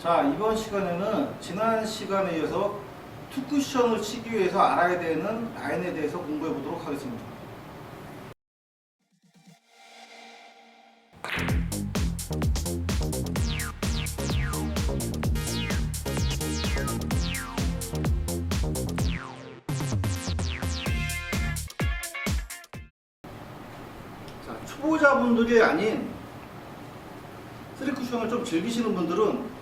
자, 이번 시간에는 지난 시간에 이어서 투쿠션을 치기 위해서 알아야 되는 라인에 대해서 공부해 보도록 하겠습니다. 자, 초보자분들이 아닌 3쿠션을 좀 즐기시는 분들은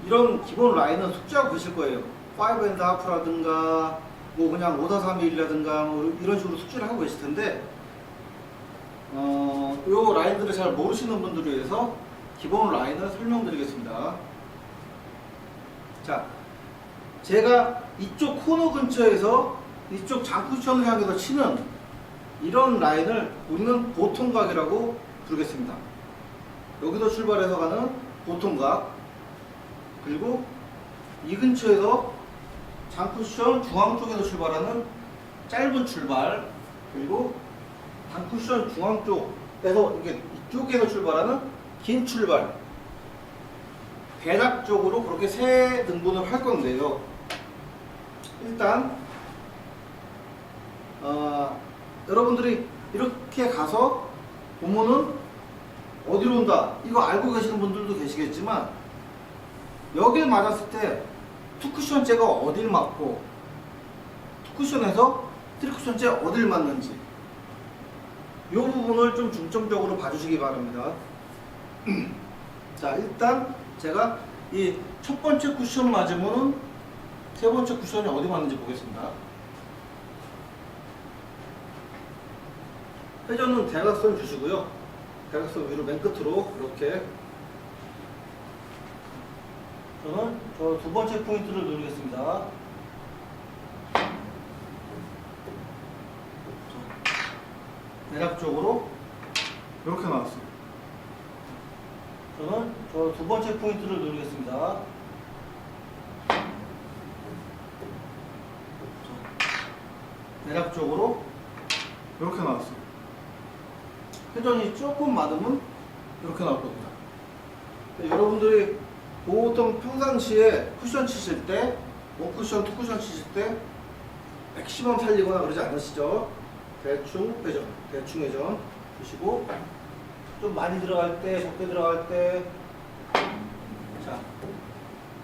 이런 기본 라인은 숙지하고 계실 거예요. 5&1/2라든가 뭐 그냥 5-4-3-1이라든가 뭐 이런 식으로 숙지를 하고 계실 텐데 요 라인들을 잘 모르시는 분들을 위해서 기본 라인을 설명드리겠습니다. 자, 제가 이쪽 코너 근처에서 이쪽 장쿠션을 향해서 치는 이런 라인을 우리는 보통각이라고 부르겠습니다. 여기서 출발해서 가는 보통각, 그리고 이 근처에서 장쿠션 중앙 쪽에서 출발하는 짧은 출발, 그리고 장쿠션 중앙 쪽에서 이게 이쪽에서 출발하는 긴 출발, 대략적으로 그렇게 세 등분을 할 건데요. 일단 여러분들이 이렇게 가서 보면은 어디로 온다 이거 알고 계시는 분들도 계시겠지만, 여길 맞았을 때 투쿠션째가 어딜 맞고 투쿠션에서 3쿠션째 어딜 맞는지 이 부분을 좀 중점적으로 봐주시기 바랍니다. 자, 일단 제가 이 첫 번째 쿠션 맞으면 세 번째 쿠션이 어디 맞는지 보겠습니다. 회전은 대각선 주시고요. 대각선 위로 맨 끝으로 이렇게, 저는 저 두 번째 포인트를 누르겠습니다. 대략적으로 이렇게 나왔습니다. 저는 저 두 번째 포인트를 누르겠습니다. 대략적으로 이렇게 나왔습니다. 회전이 조금 많으면 이렇게 나올 겁니다. 여러분들이 보통 평상시에 쿠션 치실 때, 원쿠션, 투쿠션 치실 때 맥시멈 살리거나 그러지 않으시죠? 대충 회전, 대충 회전 주시고, 좀 많이 들어갈 때, 적게 들어갈 때, 자,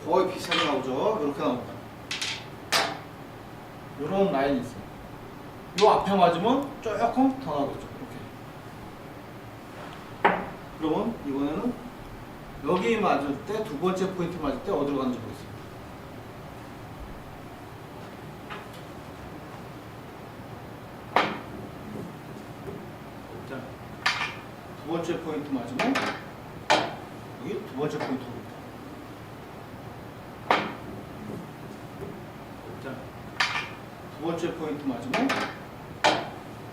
거의 비슷하게 나오죠? 이렇게 나옵니다. 이런 라인이 있어요. 요 앞에 맞으면 조금 더 나오겠죠? 이렇게. 그러면 이번에는 여기 맞을 때, 두 번째 포인트 맞을 때 어디로 가는지 보겠습니다. 자, 두 번째 포인트 맞으면 여기 두 번째 포인트 옵니다. 자, 두 번째 포인트 맞으면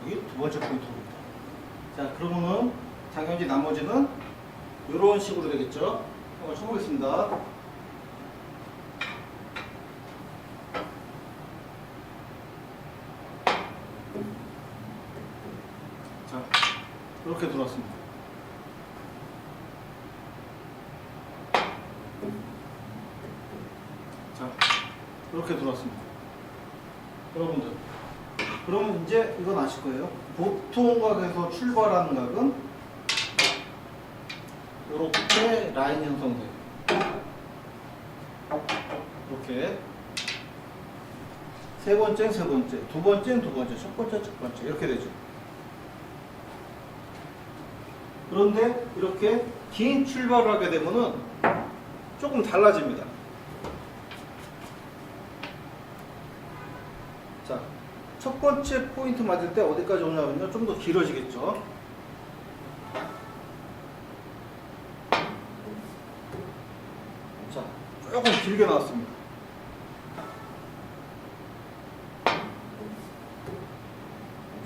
여기 두 번째 포인트 옵니다. 자, 그러면은 당연히 나머지는 이런 식으로 되겠죠? 한번 쳐보겠습니다. 자, 이렇게 들어왔습니다. 자, 이렇게 들어왔습니다. 여러분들, 그러면 이제 이건 아실 거예요. 보통 각에서 출발하는 각은 이렇게 라인 형성돼요. 이렇게 세 번째는 세 번째, 두 번째는 두 번째, 첫 번째, 첫 번째 이렇게 되죠. 그런데 이렇게 긴 출발을 하게 되면은 조금 달라집니다. 자, 첫 번째 포인트 맞을 때 어디까지 오냐면요, 좀 더 길어지겠죠. 자, 조금 길게 나왔습니다.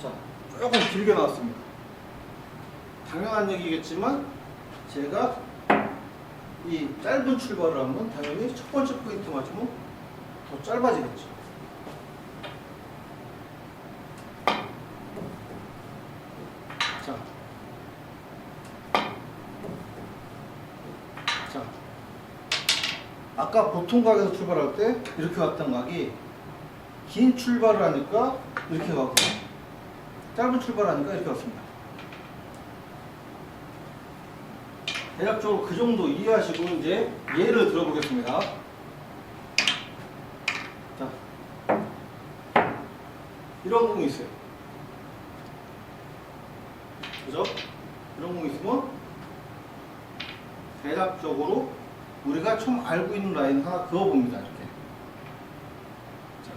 자, 조금 길게 나왔습니다. 당연한 얘기겠지만 제가 이 짧은 출발을 하면 당연히 첫 번째 포인트 맞으면 더 짧아지겠죠. 자, 아까 보통 각에서 출발할 때 이렇게 왔던 각이 긴 출발을 하니까 이렇게 가고 짧은 출발하니까 이렇게 왔습니다. 대략적으로 그 정도 이해하시고 이제 예를 들어보겠습니다. 자, 이런 공이 있어요. 그죠? 이런 공이 있으면 대략적으로 우리가 처음 알고 있는 라인 하나 그어봅니다. 이렇게. 자,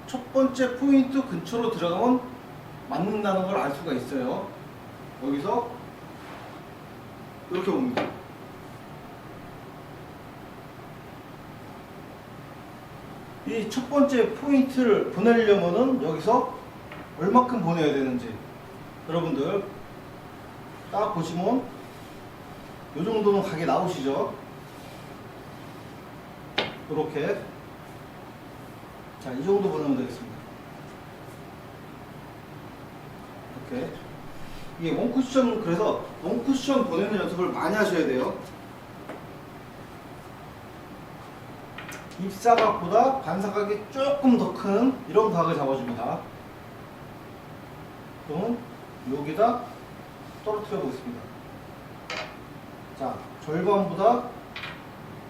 첫 번째 포인트 근처로 들어가면 맞는다는 걸 알 수가 있어요. 여기서 이렇게 봅니다. 이 첫 번째 포인트를 보내려면은 여기서 얼마큼 보내야 되는지 여러분들 딱 보시면 이 정도는 각이 나오시죠? 이렇게. 자, 이 정도 보내면 되겠습니다. 이렇게. 이게 원쿠션, 그래서 원쿠션 보내는 연습을 많이 하셔야 돼요. 입사각보다 반사각이 조금 더 큰 이런 각을 잡아줍니다. 그러면 여기다 떨어뜨려 보겠습니다. 자, 절반보다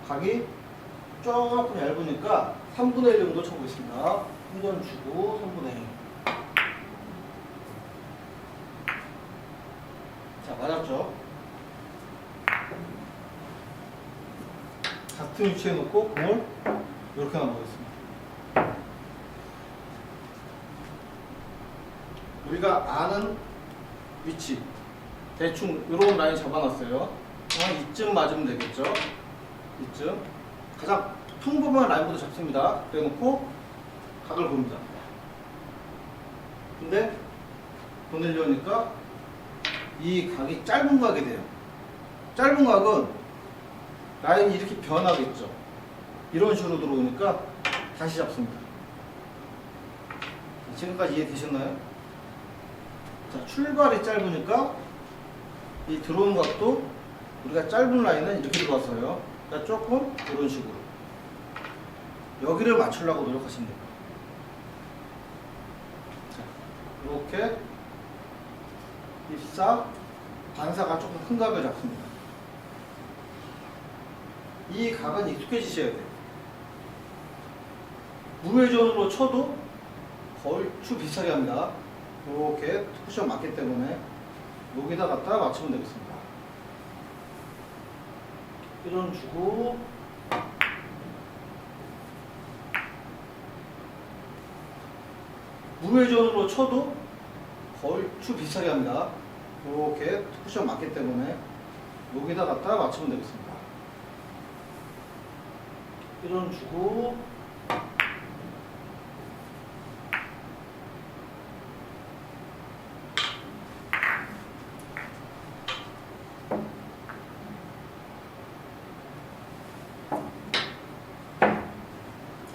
각이 조금 얇으니까 3분의 1 정도 쳐보겠습니다. 회전 주고 3분의 1. 자, 맞았죠? 같은 위치에 놓고 공을 이렇게 놔보겠습니다. 우리가 아는 위치 대충 이런 라인 잡아놨어요. 이쯤 맞으면 되겠죠? 이쯤 가장 평범한 라인부터 잡습니다. 그래놓고 각을 봅니다. 근데 보내려니까 이 각이 짧은 각이 돼요. 짧은 각은 라인이 이렇게 변하겠죠. 이런 식으로 들어오니까 다시 잡습니다. 지금까지 이해되셨나요? 자, 출발이 짧으니까 이 들어오는 각도 우리가 짧은 라인은 이렇게 들어왔어요. 그러니까 조금 이런 식으로 여기를 맞추려고 노력하시면 됩니다. 자, 이렇게 입사 반사가 조금 큰 각을 잡습니다. 이 각은 익숙해지셔야 돼요. 무회전으로 쳐도 얼추 비슷하게 합니다. 이렇게 쿠션 맞기 때문에 여기다 갖다 맞추면 되겠습니다. 회전 주고 무회전으로 쳐도 얼추 비슷하게 합니다. 이렇게 쿠션 맞기 때문에 여기다 갖다 맞추면 되겠습니다. 회전 주고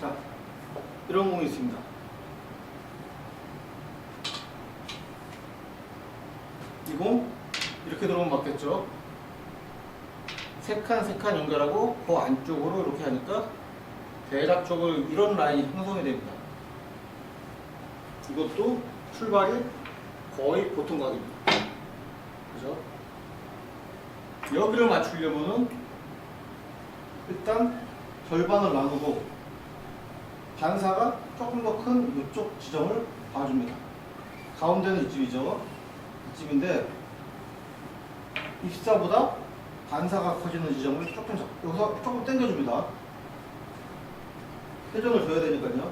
자, 이런 공이 있습니다. 이 공 이렇게 들어오면 맞겠죠? 세 칸 세 칸 연결하고 그 안쪽으로 이렇게 하니까 대략적으로 이런 라인이 형성이 됩니다. 이것도 출발이 거의 보통 각입니다. 그죠? 여기를 맞추려면은 일단 절반을 나누고 반사가 조금 더 큰 이쪽 지점을 봐줍니다. 가운데는 이쯤이죠. 이쯤인데 입사보다 반사가 커지는 지점을 조금 여기서 조금 당겨줍니다. 회전을 줘야 되니까요.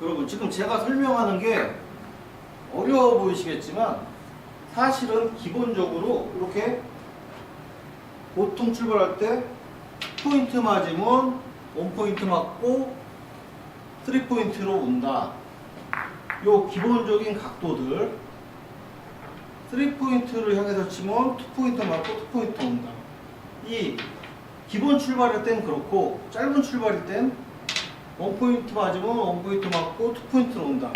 여러분, 지금 제가 설명하는 게 어려워 보이시겠지만 사실은 기본적으로 이렇게 보통 출발할 때 포인트 맞으면 원포인트 맞고 3포인트로 온다. 요 기본적인 각도들 3포인트를 향해서 치면 2포인트 맞고 2포인트 온다. 이 기본 출발일 땐 그렇고 짧은 출발일 땐 원포인트 맞으면 원포인트 맞고 투포인트로 온다.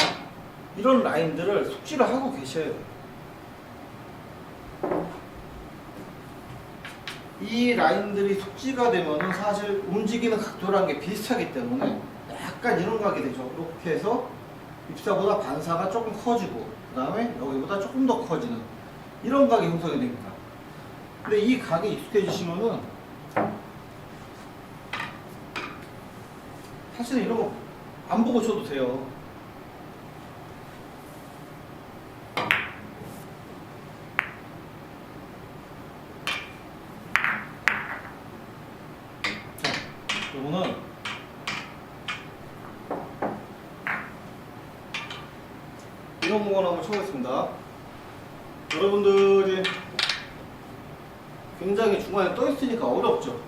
이런 라인들을 숙지를 하고 계셔야 돼요. 이 라인들이 숙지가 되면은 사실 움직이는 각도라는 게 비슷하기 때문에 약간 이런 각이 되죠. 이렇게 해서 입사보다 반사가 조금 커지고 그 다음에 여기보다 조금 더 커지는 이런 각이 형성이 됩니다. 근데 이 각에 익숙해지시면은 사실은 이런 거 안 보고 쳐도 돼요. 자, 요거는 이런 부분 한번 쳐보겠습니다. 여러분들이 굉장히 중간에 떠 있으니까 어렵죠.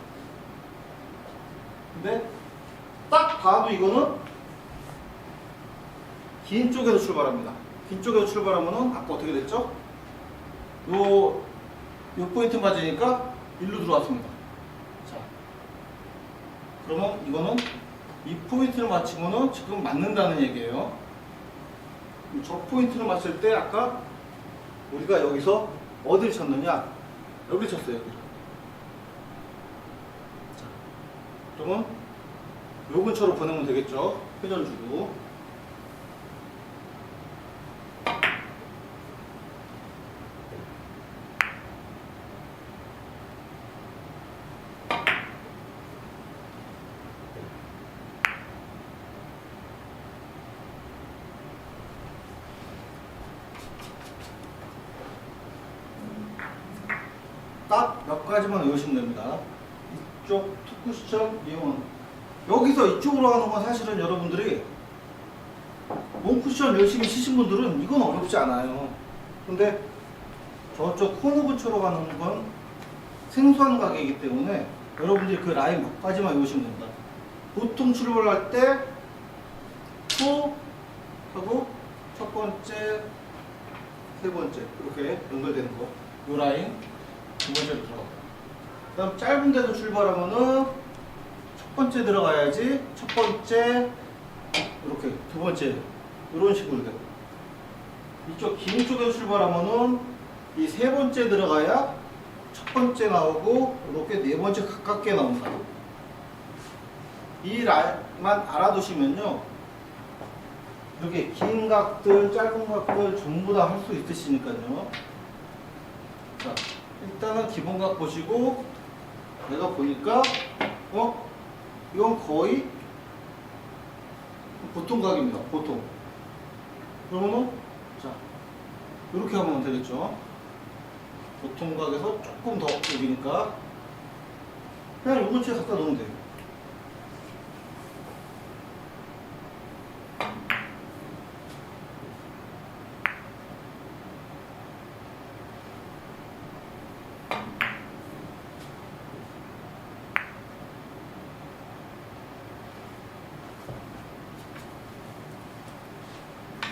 근데 딱 봐도 이거는 긴 쪽에서 출발합니다. 긴 쪽에서 출발하면은 아까 어떻게 됐죠? 요 포인트 맞으니까 일로 들어왔습니다. 자, 그러면 이거는 이 포인트를 맞추면은 지금 맞는다는 얘기예요. 저 포인트를 맞출 때 아까 우리가 여기서 어딜 쳤느냐? 여기 쳤어요. 여기. 자, 그러면 요 근처로 보내면 되겠죠? 회전 주고. 딱 몇 가지만 외우시면 됩니다. 이쪽 투쿠션 이온. 여기서 이쪽으로 가는 건 사실은 여러분들이 롱쿠션 열심히 치신 분들은 이건 어렵지 않아요. 근데 저쪽 코너 근처로 가는 건 생소한 가게이기 때문에 여러분들이 그 라인 몇 가지만 외우시면 됩니다. 보통 출발할 때 투 하고 첫 번째, 세 번째 이렇게 연결되는 거. 요 라인 두 번째로 들어가고. 그 다음 짧은 데도 출발하면은 첫 번째 들어가야지 첫 번째 이렇게 두 번째 이런 식으로 되고, 이쪽 긴 쪽에서 출발하면은 이 세 번째 들어가야 첫 번째 나오고 이렇게 네 번째 가깝게 나온다. 이 라인만 알아두시면요, 이렇게 긴 각들 짧은 각들 전부 다 할 수 있으시니까요. 자, 일단은 기본각 보시고, 내가 보니까 이건 거의 보통 각입니다. 보통. 그러면은 자, 이렇게 하면 되겠죠. 보통 각에서 조금 더 여기니까 그냥 요 근처에 갖다 놓으면 돼요.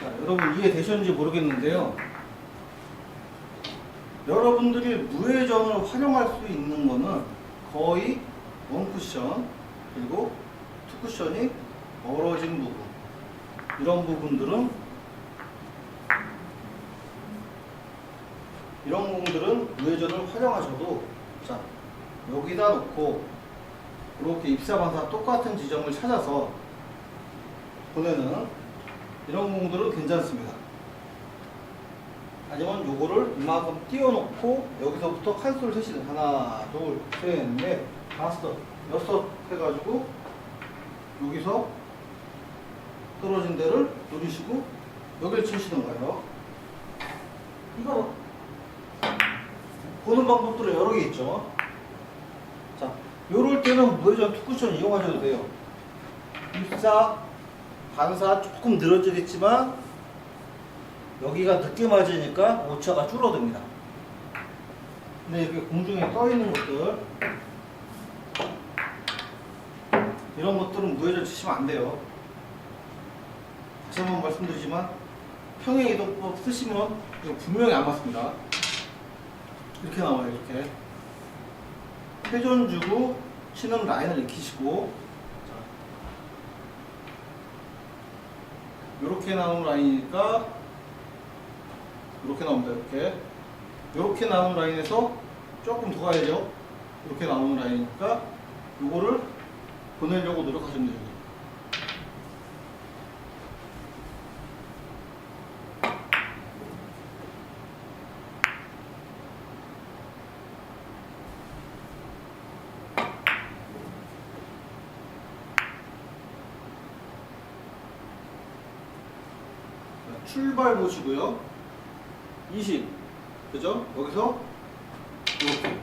자, 여러분 이해되셨는지 모르겠는데요. 여러분들이 무회전을 활용할 수 있는 거는 거의 원쿠션 그리고 투쿠션이 멀어진 부분, 이런 부분들은 무회전을 활용하셔도, 자, 여기다 놓고 이렇게 입사반사 똑같은 지점을 찾아서 보내는 이런 부분들은 괜찮습니다. 하지만 요거를 이만큼 띄워놓고 여기서부터 칸수를 세시는, 하나, 둘, 셋, 넷, 다섯, 여섯 해가지고 여기서 떨어진 데를 누르시고 여기를 치시는 거예요. 이거 보는 방법들은 여러 개 있죠. 자, 요럴 때는 무회전 투쿠션 이용하셔도 돼요. 입사, 반사 조금 늘어지겠지만 여기가 늦게 맞으니까 오차가 줄어듭니다. 근데 이렇게 공중에 떠 있는 것들, 이런 것들은 무회전 치시면 안 돼요. 다시 한번 말씀드리지만 평행 이동법 쓰시면 이거 분명히 안 맞습니다. 이렇게 나와요. 이렇게 회전 주고 치는 라인을 익히시고, 이렇게 나오는 라인이니까 이렇게 나옵니다. 이렇게 나오는 라인에서 조금 더 가야죠. 이렇게 나오는 라인이니까 이거를 보내려고 노력하시면 되죠. 출발 보시고요. 20, 그죠? 여기서 이렇게.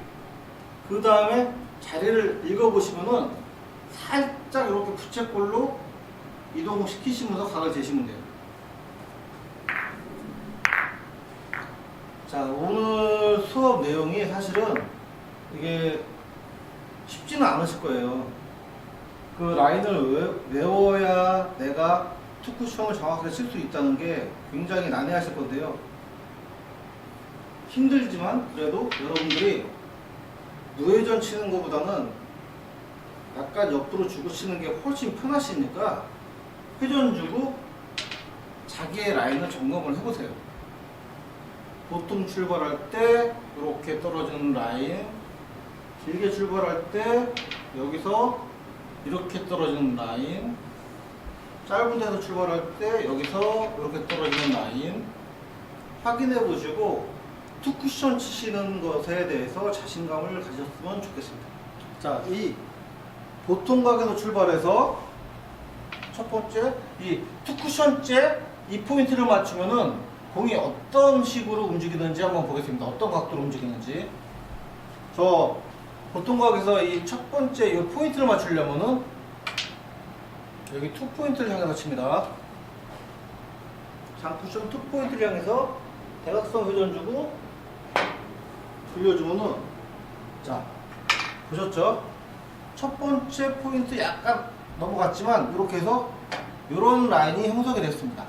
그 다음에 자리를 읽어보시면은 살짝 이렇게 부채꼴로 이동시키시면서 각을 재시면 돼요. 자, 오늘 수업 내용이 사실은 이게 쉽지는 않으실 거예요. 그 라인을 외워야 내가 투쿠션을 정확하게 칠 수 있다는 게 굉장히 난해하실 건데요. 힘들지만 그래도 여러분들이 무회전 치는 것보다는 약간 옆으로 주고 치는 게 훨씬 편하시니까 회전 주고 자기의 라인을 점검을 해보세요. 보통 출발할 때 이렇게 떨어지는 라인, 길게 출발할 때 여기서 이렇게 떨어지는 라인, 짧은 데서 출발할 때 여기서 이렇게 떨어지는 라인 확인해 보시고 투쿠션 치시는 것에 대해서 자신감을 가졌으면 좋겠습니다. 자, 이 보통 각에서 출발해서 첫 번째 이 투쿠션째 이 포인트를 맞추면은 공이 어떤 식으로 움직이는지 한번 보겠습니다. 어떤 각도로 움직이는지. 저 보통 각에서 이 첫 번째 이 포인트를 맞추려면은 여기 투 포인트를 향해서 칩니다. 장쿠션 투 포인트를 향해서 대각선 회전 주고 돌려주면은, 자, 보셨죠? 첫 번째 포인트 약간 넘어갔지만 이렇게 해서 이런 라인이 형성이 됐습니다.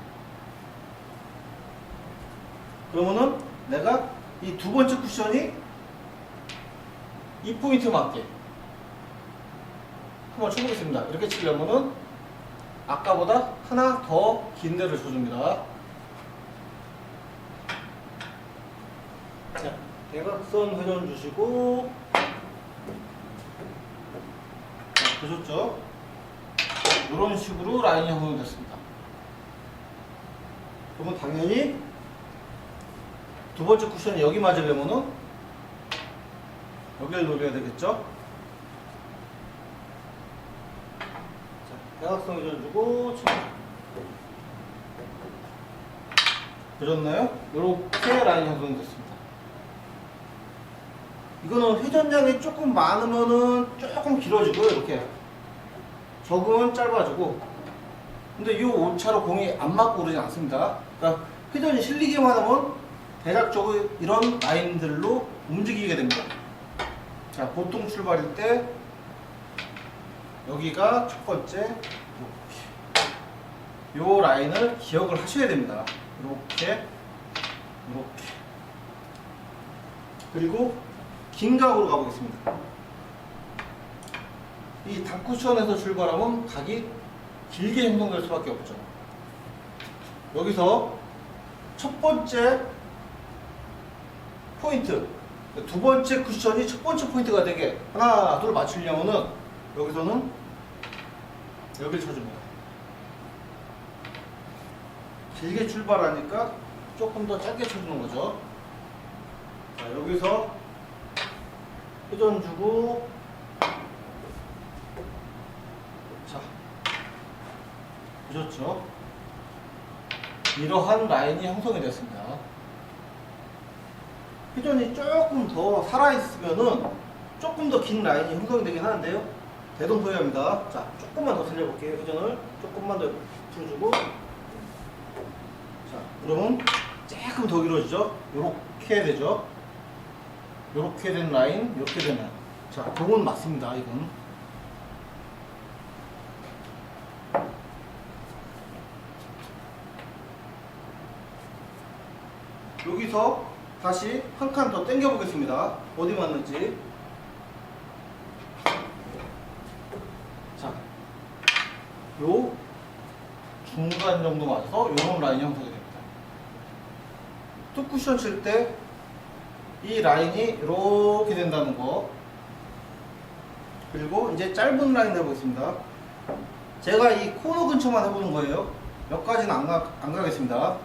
그러면은 내가 이 두 번째 쿠션이 이 포인트 맞게 한번 쳐보겠습니다. 이렇게 치려면은 아까보다 하나 더 긴 데를 줘줍니다. 자, 대각선 회전 주시고, 자, 보셨죠? 이런 식으로 라인이 형성이 됐습니다. 그러면 당연히 두 번째 쿠션이 여기 맞으려면은 여기를 노려야 되겠죠? 자, 대각선 회전 주고 칩니다. 보셨나요? 이렇게 라인이 형성이 됐습니다. 이거는 회전량이 조금 많으면은 조금 길어지고요. 이렇게 적으면 짧아지고, 근데 이 오차로 공이 안 맞고 그러지 않습니다. 그러니까 회전이 실리기만 하면 대략적으로 이런 라인들로 움직이게 됩니다. 자, 보통 출발일 때 여기가 첫 번째, 이렇게 요 라인을 기억을 하셔야 됩니다. 이렇게, 이렇게. 그리고 긴 각으로 가보겠습니다. 이 단쿠션에서 출발하면 각이 길게 형성될 수밖에 없죠. 여기서 첫 번째 포인트, 두 번째 쿠션이 첫 번째 포인트가 되게 하나, 둘 맞추려면은 여기서는 여기를 쳐줍니다. 길게 출발하니까 조금 더 짧게 쳐주는 거죠. 자, 여기서 회전 주고, 자, 보셨죠? 이러한 라인이 형성이 됐습니다. 회전이 조금 더 살아있으면은 조금 더 긴 라인이 형성이 되긴 하는데요. 대동소이합니다. 자, 조금만 더 살려볼게요. 회전을 조금만 더 풀어주고, 자, 그러면 조금 더 길어지죠? 요렇게 되죠? 요렇게 된 라인, 요렇게 된 라인. 자, 그건 맞습니다. 이건. 여기서 다시 한 칸 더 당겨 보겠습니다. 어디 맞는지. 요 중간 정도 맞아서 이런 라인이 형성이 됩니다. 툭 쿠션 칠 때 이 라인이 이렇게 된다는 거. 그리고 이제 짧은 라인 해보겠습니다. 제가 이 코너 근처만 해보는 거예요. 몇 가지는 안 가겠습니다.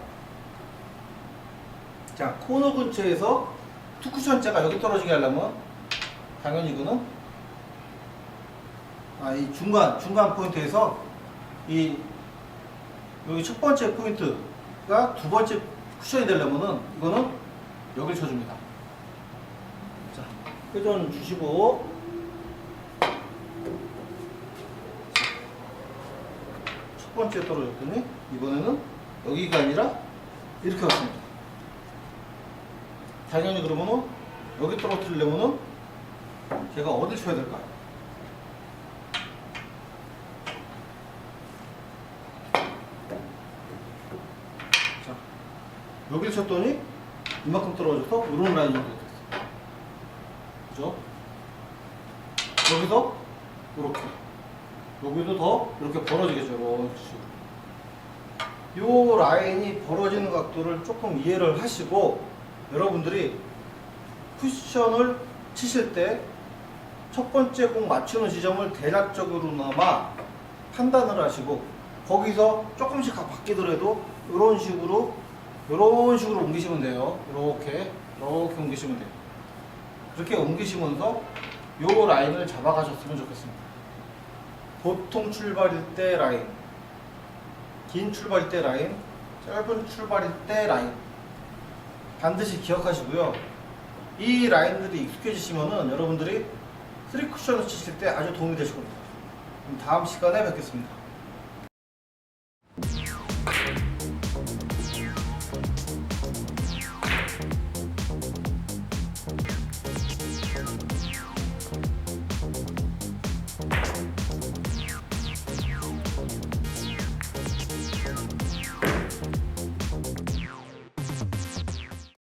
자, 코너 근처에서 툭 쿠션째가 여기 떨어지게 하려면 당연히 이거는 이 중간 포인트에서 여기 첫 번째 포인트가 두 번째 쿠션이 되려면은 이거는 여길 쳐줍니다. 자, 회전 주시고 첫 번째 떨어졌더니 이번에는 여기가 아니라 이렇게 왔습니다. 당연히 그러면은 여기 떨어뜨리려면은 제가 어딜 쳐야 될까요? 자, 여기를 쳤더니 이만큼 떨어져서 이런 라인이 됐어요. 그죠? 여기서 이렇게, 여기도 더 이렇게 벌어지겠죠. 이런 식으로. 요 라인이 벌어지는 각도를 조금 이해를 하시고 여러분들이 쿠션을 치실 때 첫 번째 공 맞추는 지점을 대략적으로나마 판단을 하시고 거기서 조금씩 바뀌더라도 이런 식으로 옮기시면 돼요. 이렇게 옮기시면 돼요. 그렇게 옮기시면서 요 라인을 잡아가셨으면 좋겠습니다. 보통 출발일 때 라인, 긴 출발일 때 라인, 짧은 출발일 때 라인 반드시 기억하시고요. 이 라인들이 익숙해지시면은 여러분들이 3쿠션을 치실 때 아주 도움이 되실 겁니다. 그럼 다음 시간에 뵙겠습니다.